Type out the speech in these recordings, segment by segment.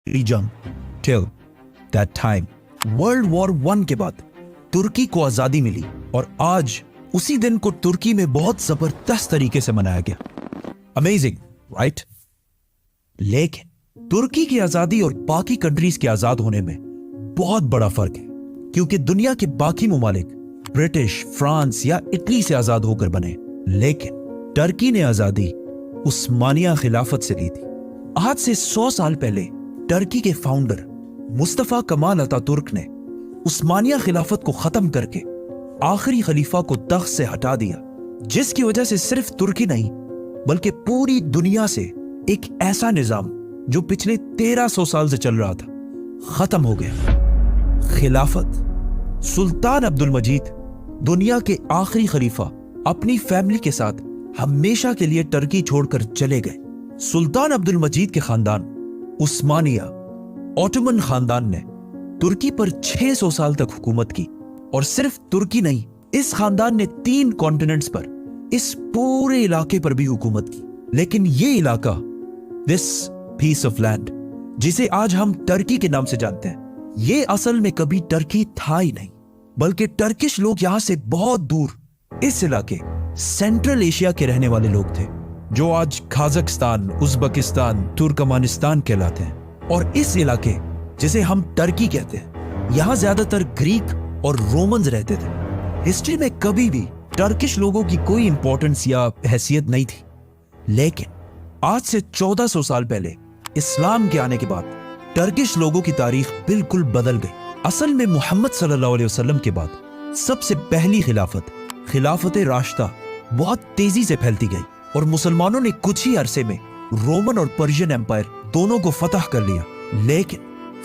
जंग till that time world war 1 के बाद तुर्की को आजादी मिली और आज उसी दिन को तुर्की में बहुत जबरदस्त तरीके से मनाया गया। Amazing right? लेकिन तुर्की की आजादी और बाकी कंट्रीज के आजाद होने में बहुत बड़ा फर्क है, क्योंकि दुनिया के बाकी मुमालिक ब्रिटिश, फ्रांस या इटली से आजाद होकर बने, लेकिन टर्की ने आजादी उस्मानिया खिलाफत से ली थी। आज से 100 साल पहले टर्की के फाउंडर मुस्तफा कमाल अतातुर्क ने उस्मानिया खिलाफत को खत्म करके आखिरी खलीफा को तख्त से हटा दिया, जिसकी वजह से सिर्फ तुर्की नहीं बल्कि पूरी दुनिया से एक ऐसा निजाम जो पिछले 1300 साल से चल रहा था खत्म हो गया। खिलाफत। सुल्तान अब्दुल मजीद दुनिया के आखिरी खलीफा अपनी फैमिली के साथ हमेशा के लिए टर्की छोड़कर चले गए। सुल्तान अब्दुल मजीद के खानदान उस्मानिया ऑटोमन खानदान ने तुर्की पर 600 साल तक हुकूमत की, और सिर्फ तुर्की नहीं, इस खानदान ने 3 कॉन्टिनेंट्स पर, इस पूरे इलाके पर भी हुकूमत की। लेकिन ये इलाका, दिस पीस ऑफ लैंड जिसे आज हम टर्की के नाम से जानते हैं, ये असल में कभी टर्की था ही नहीं, बल्कि टर्किश लोग यहां से बहुत दूर इस इलाके सेंट्रल एशिया के रहने वाले लोग थे, जो आज काजाकिस्तान, उज्बेकिस्तान, तुर्कमानिस्तान कहलाते हैं। और इस इलाके जिसे हम टर्की कहते हैं, यहां ज्यादातर ग्रीक और रोमन्स रहते थे। हिस्ट्री में कभी भी टर्किश लोगों की कोई इंपॉर्टेंस या हैसियत नहीं थी, लेकिन आज से 1400 साल पहले इस्लाम के आने के बाद टर्किश लोगों की तारीख बिल्कुल बदल गई। असल में मोहम्मद सल्लल्लाहु अलैहि वसल्लम के बाद सबसे पहली खिलाफत राशिदा बहुत तेजी से फैलती गई, और मुसलमानों ने कुछ ही अरसे में रोमन और पर्शियन एम्पायर दोनों को फतह कर लिया। लेकिन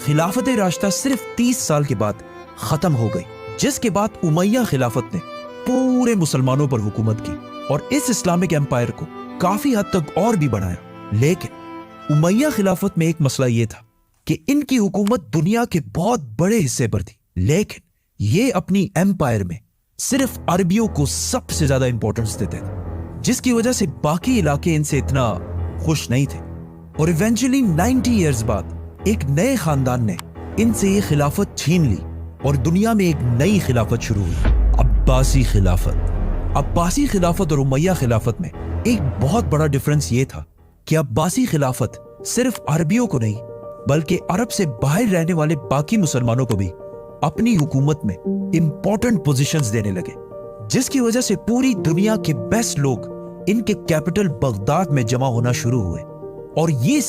खिलाफत राशिदा सिर्फ 30 साल के बाद खत्म हो गई, जिसके बाद उमैया खिलाफत ने पूरे मुसलमानों पर हुकूमत की और इस इस्लामिक एम्पायर को काफी हद तक और भी बढ़ाया। लेकिन उमैया खिलाफत में एक मसला यह था कि इनकी हुकूमत दुनिया के बहुत बड़े हिस्से पर थी, लेकिन ये अपनी एम्पायर में सिर्फ अरबियों को सबसे ज्यादा इंपॉर्टेंस देते थे, जिसकी वजह से बाकी इलाके इनसे इतना खुश नहीं थे। और इवेंचुअली 90 इयर्स बाद एक नए खानदान ने इनसे ये खिलाफत छीन ली और दुनिया में एक नई खिलाफत शुरू हुई, अब्बासी खिलाफत। अब्बासी खिलाफत और उमैया खिलाफत में एक बहुत बड़ा डिफरेंस ये था कि अब्बासी खिलाफत सिर्फ अरबियों को नहीं बल्कि अरब से बाहर रहने वाले बाकी मुसलमानों को भी अपनी हुकूमत में इंपॉर्टेंट पोजीशंस देने लगे, जिसकी वजह से पूरी दुनिया के बेस्ट लोग इनके कैपिटल बगदाद में जमा होना शुरू हुए। और ये